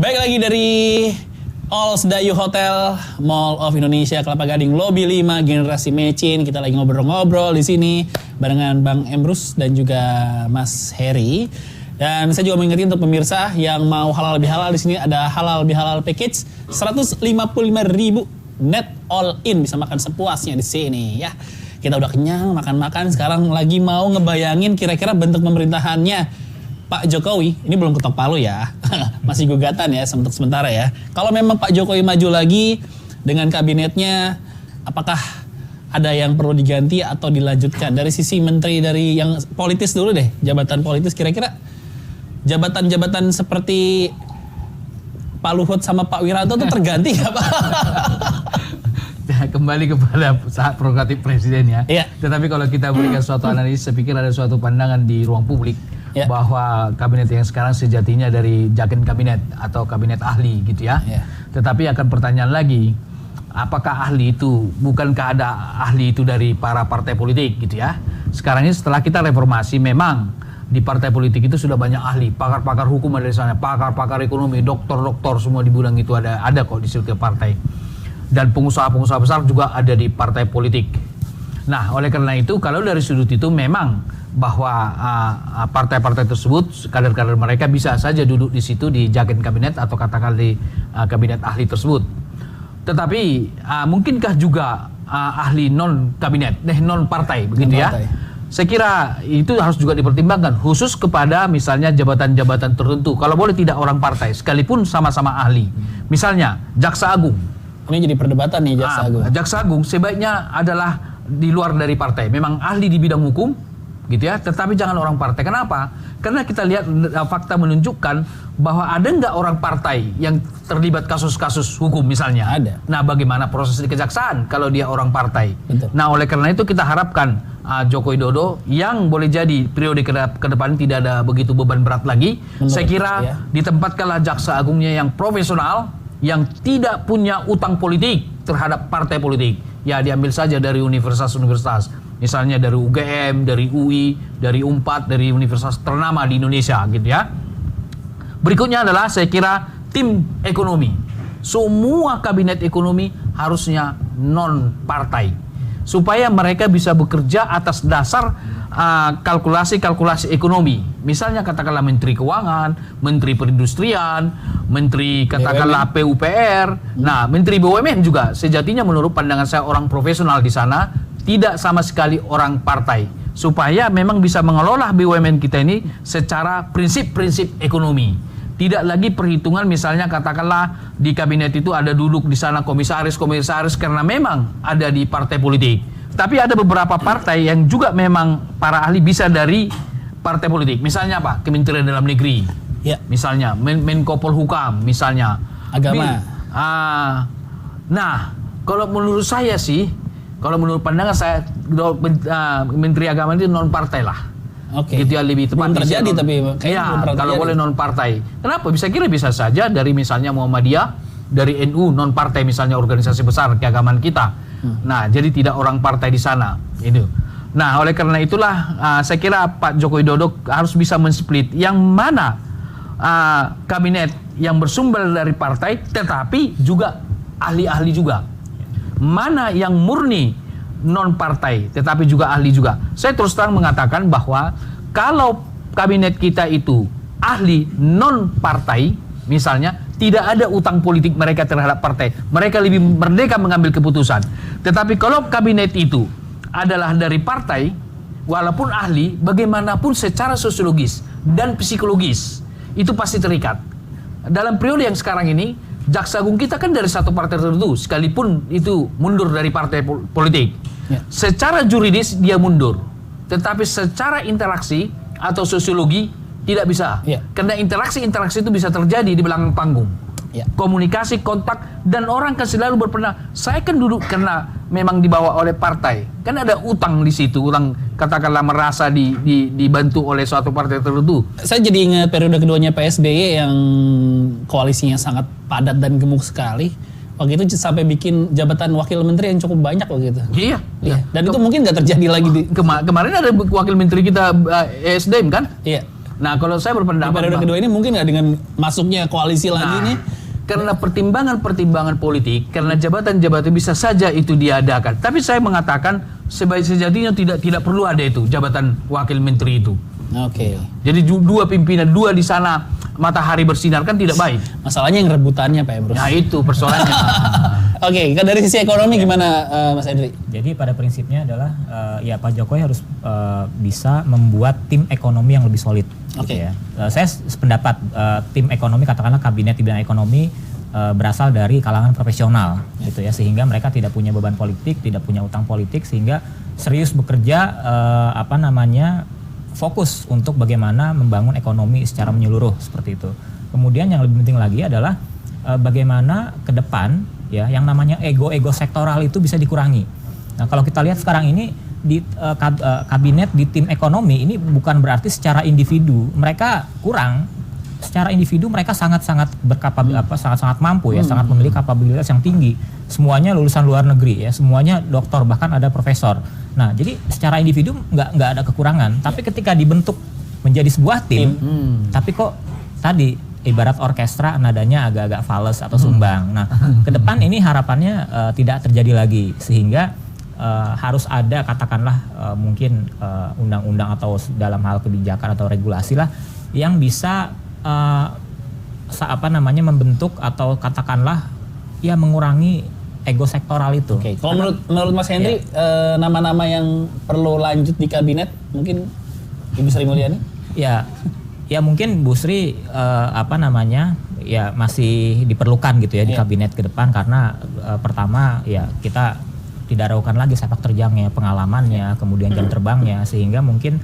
Baik lagi dari All Sedayu Hotel, Mall of Indonesia, Kelapa Gading, Lobby 5, Generasi Mecin. Kita lagi ngobrol-ngobrol di sini barengan Bang Emrus dan juga Mas Heri. Dan saya juga mengingatkan untuk pemirsa yang mau halal lebih halal, di sini ada halal lebih halal package 155.000 net all in, bisa makan sepuasnya di sini ya. Kita udah kenyang makan-makan, sekarang lagi mau ngebayangin kira-kira bentuk pemerintahannya Pak Jokowi. Ini belum ketok palu ya. Masih gugatan ya untuk sementara ya. Kalau memang Pak Jokowi maju lagi dengan kabinetnya, apakah ada yang perlu diganti atau dilanjutkan? Dari sisi menteri, dari yang politis dulu deh, jabatan politis, kira-kira jabatan-jabatan seperti Pak Luhut sama Pak Wiranto tuh terganti nggak Pak? Kembali kepada saat prerogatif presiden ya. Iya. Tetapi kalau kita berikan suatu analisis, saya pikir ada suatu pandangan di ruang publik bahwa kabinet yang sekarang sejatinya dari jaken kabinet atau kabinet ahli gitu ya. Tetapi akan pertanyaan lagi, apakah ahli itu, bukankah ada ahli itu dari para partai politik gitu ya. Sekarang ini setelah kita reformasi, memang di partai politik itu sudah banyak ahli, pakar-pakar hukum ada di sana, pakar-pakar ekonomi, doktor-doktor semua di bidang itu ada kok di setiap partai. Dan pengusaha-pengusaha besar juga ada di partai politik. Nah, oleh karena itu, kalau dari sudut itu memang bahwa partai-partai tersebut, kader-kader mereka bisa saja duduk di situ di jaken kabinet atau katakan di kabinet ahli tersebut. Tetapi mungkinkah juga ahli non kabinet, non partai begitu ya? Saya kira itu harus juga dipertimbangkan, khusus kepada misalnya jabatan-jabatan tertentu. Kalau boleh tidak orang partai, sekalipun sama-sama ahli. Misalnya Jaksa Agung. Ini jadi perdebatan nih Jaksa Agung. Jaksa Agung sebaiknya adalah di luar dari partai, memang ahli di bidang hukum, gitu ya. Tetapi jangan orang partai. Kenapa? Karena kita lihat fakta menunjukkan bahwa ada nggak orang partai yang terlibat kasus-kasus hukum misalnya. Ada. Nah, bagaimana proses di kejaksaan kalau dia orang partai? Betul. Nah, oleh karena itu kita harapkan Joko Widodo yang boleh jadi periode ke depan tidak ada begitu beban berat lagi. Saya kira ditempatkanlah Jaksa Agungnya yang profesional, yang tidak punya utang politik terhadap partai politik. Ya, diambil saja dari universitas-universitas, misalnya dari UGM, dari UI, dari UNPAD, dari universitas ternama di Indonesia gitu ya. Berikutnya adalah saya kira tim ekonomi. Semua kabinet ekonomi harusnya non partai, supaya mereka bisa bekerja atas dasar kalkulasi-kalkulasi ekonomi. Misalnya katakanlah Menteri Keuangan, Menteri Perindustrian, Menteri katakanlah PUPR. Nah, Menteri BUMN juga sejatinya menurut pandangan saya orang profesional di sana, tidak sama sekali orang partai. Supaya memang bisa mengelola BUMN kita ini secara prinsip-prinsip ekonomi. Tidak lagi perhitungan misalnya katakanlah di kabinet itu ada duduk di sana komisaris-komisaris karena memang ada di partai politik. Tapi ada beberapa partai yang juga memang para ahli bisa dari partai politik. Misalnya apa? Kementerian Dalam Negeri. Ya. Misalnya Menko Polhukam misalnya. Agama. Nah, kalau menurut saya sih, kalau menurut pandangan saya, Menteri Agama itu non partai lah. Oke. Gitu ya, lebih tepat. Belum terjadi tapi ya, kalau boleh non partai. Kenapa? Bisa kira bisa saja dari misalnya Muhammadiyah, dari NU non partai misalnya, organisasi besar keagamaan kita. Nah, jadi tidak orang partai di sana. Itu. Nah, oleh karena itulah saya kira Pak Joko Widodo harus bisa men-split yang mana kabinet yang bersumber dari partai tetapi juga ahli-ahli juga. Mana yang murni non partai tetapi juga ahli juga. Saya terus terang mengatakan bahwa kalau kabinet kita itu ahli non partai misalnya, tidak ada utang politik mereka terhadap partai. Mereka lebih merdeka mengambil keputusan. Tetapi kalau kabinet itu adalah dari partai, walaupun ahli, bagaimanapun secara sosiologis dan psikologis, itu pasti terikat. Dalam periode yang sekarang ini, Jaksa Agung kita kan dari satu partai tertentu, sekalipun itu mundur dari partai politik. Secara juridis dia mundur. Tetapi secara interaksi atau sosiologi, tidak bisa, karena interaksi-interaksi itu bisa terjadi di belakang panggung. Komunikasi, kontak, dan orang kan selalu berpernah. Saya kan duduk karena memang dibawa oleh partai. Kan ada utang di situ, utang katakanlah merasa dibantu oleh suatu partai tertentu. Saya jadi ingat periode keduanya PSBY yang koalisinya sangat padat dan gemuk sekali. Waktu itu sampai bikin jabatan wakil menteri yang cukup banyak waktu itu. Iya. Dan itu mungkin nggak terjadi lagi di kemarin ada wakil menteri kita ESDM kan? Iya. Nah, kalau saya Di berpendapat periode kedua ini mungkin nggak dengan masuknya koalisi lagi nih? karena pertimbangan-pertimbangan politik, karena jabatan-jabatan bisa saja itu diadakan. Tapi saya mengatakan sejatinya tidak perlu ada itu jabatan wakil menteri itu. Oke. Jadi dua pimpinan, dua di sana matahari bersinar kan tidak baik. Masalahnya yang rebutannya Pak Emrus. Nah itu persoalannya. Oke, dari sisi ekonomi gimana Mas Henry? Jadi pada prinsipnya adalah ya Pak Jokowi harus bisa membuat tim ekonomi yang lebih solid. Oke. Gitu ya. Saya sependapat tim ekonomi, katakanlah kabinet di bidang ekonomi berasal dari kalangan profesional, gitu ya, sehingga mereka tidak punya beban politik, tidak punya utang politik, sehingga serius bekerja fokus untuk bagaimana membangun ekonomi secara menyeluruh seperti itu. Kemudian yang lebih penting lagi adalah bagaimana ke depan ya yang namanya ego sektoral itu bisa dikurangi. Nah, kalau kita lihat sekarang ini di kabinet di tim ekonomi ini bukan berarti secara individu mereka kurang. Secara individu mereka sangat-sangat sangat-sangat mampu ya, sangat memiliki kapabilitas yang tinggi. Semuanya lulusan luar negeri ya, semuanya doktor, bahkan ada profesor. Nah, jadi secara individu nggak ada kekurangan, tapi ketika dibentuk menjadi sebuah tim, tapi kok tadi ibarat orkestra nadanya agak-agak fales atau sumbang. Nah, ke depan ini harapannya tidak terjadi lagi, sehingga harus ada katakanlah mungkin undang-undang atau dalam hal kebijakan atau regulasi lah yang bisa membentuk atau katakanlah ya mengurangi ego sektoral itu. Oke. Kalau menurut Mas Henry nama-nama yang perlu lanjut di kabinet mungkin Ibu Sri Mulyani? Ya mungkin Bu Sri ya masih diperlukan gitu ya di kabinet ke depan, karena pertama ya kita tidak ragukan lagi sepak terjangnya, pengalamannya, kemudian jam terbangnya, sehingga mungkin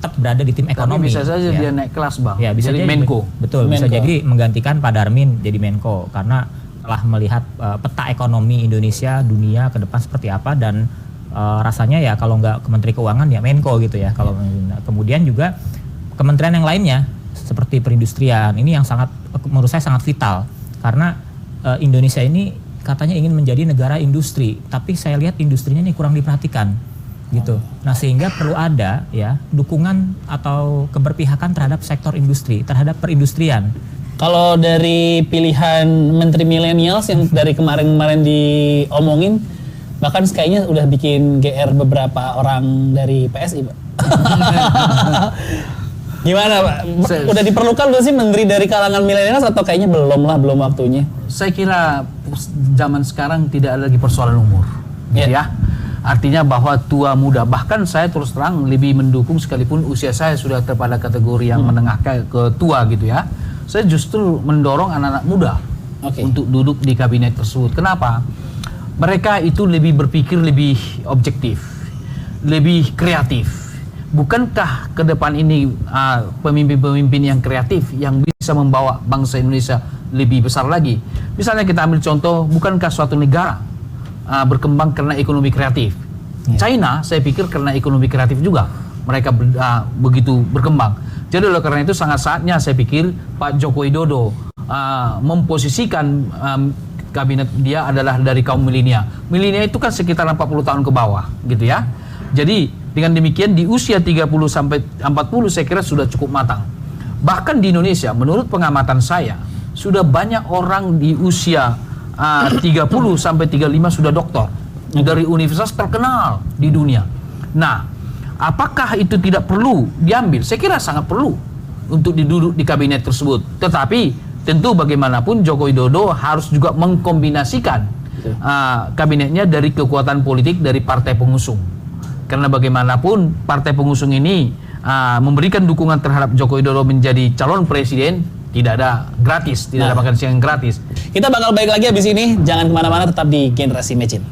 tetap berada di tim ekonomi. Tapi bisa saja ya. dia naik kelas Bang. Ya, bisa jadi jadi Menko. Betul, Menko. bisa jadi menggantikan Pak Darmin jadi Menko, karena telah melihat peta ekonomi Indonesia dunia ke depan seperti apa, dan rasanya ya kalau nggak Menteri Keuangan ya Menko gitu ya. Kalau kemudian juga kementerian yang lainnya seperti perindustrian ini yang menurut saya sangat vital, karena Indonesia ini katanya ingin menjadi negara industri, tapi saya lihat industrinya ini kurang diperhatikan gitu. Nah, sehingga perlu ada ya dukungan atau keberpihakan terhadap sektor industri, terhadap perindustrian. Kalau dari pilihan Menteri Millennials yang dari kemarin-kemarin diomongin, bahkan kayaknya udah bikin GR beberapa orang dari PSI, Pak. Gimana, Pak? Udah diperlukan belum sih menteri dari kalangan milenials atau kayaknya belum waktunya? Saya kira zaman sekarang tidak ada lagi persoalan umur, gitu ya. Artinya bahwa tua muda, bahkan saya terus terang lebih mendukung sekalipun usia saya sudah pada kategori yang menengah ke tua gitu ya. Saya justru mendorong anak-anak muda untuk duduk di kabinet tersebut. Kenapa? Mereka itu lebih berpikir lebih objektif, lebih kreatif. Bukankah ke depan ini pemimpin-pemimpin yang kreatif yang bisa membawa bangsa Indonesia lebih besar lagi? Misalnya kita ambil contoh, bukankah suatu negara berkembang karena ekonomi kreatif? China saya pikir karena ekonomi kreatif juga mereka begitu berkembang. Jadi oleh karena itu sangat saatnya saya pikir Pak Joko Widodo memposisikan kabinet dia adalah dari kaum milenial. Milenial itu kan sekitar 40 tahun ke bawah gitu ya. Jadi dengan demikian di usia 30 sampai 40 saya kira sudah cukup matang. Bahkan di Indonesia menurut pengamatan saya sudah banyak orang di usia 30 sampai 35 sudah doktor dari universitas terkenal di dunia. Nah, apakah itu tidak perlu diambil? Saya kira sangat perlu untuk duduk di kabinet tersebut. Tetapi tentu bagaimanapun Joko Widodo harus juga mengkombinasikan kabinetnya dari kekuatan politik dari partai pengusung. Karena bagaimanapun partai pengusung ini memberikan dukungan terhadap Joko Widodo menjadi calon presiden. Tidak ada gratis, tidak ada makan siang yang gratis. Kita bakal balik lagi habis ini. Jangan kemana-mana, tetap di Generasi Mecin.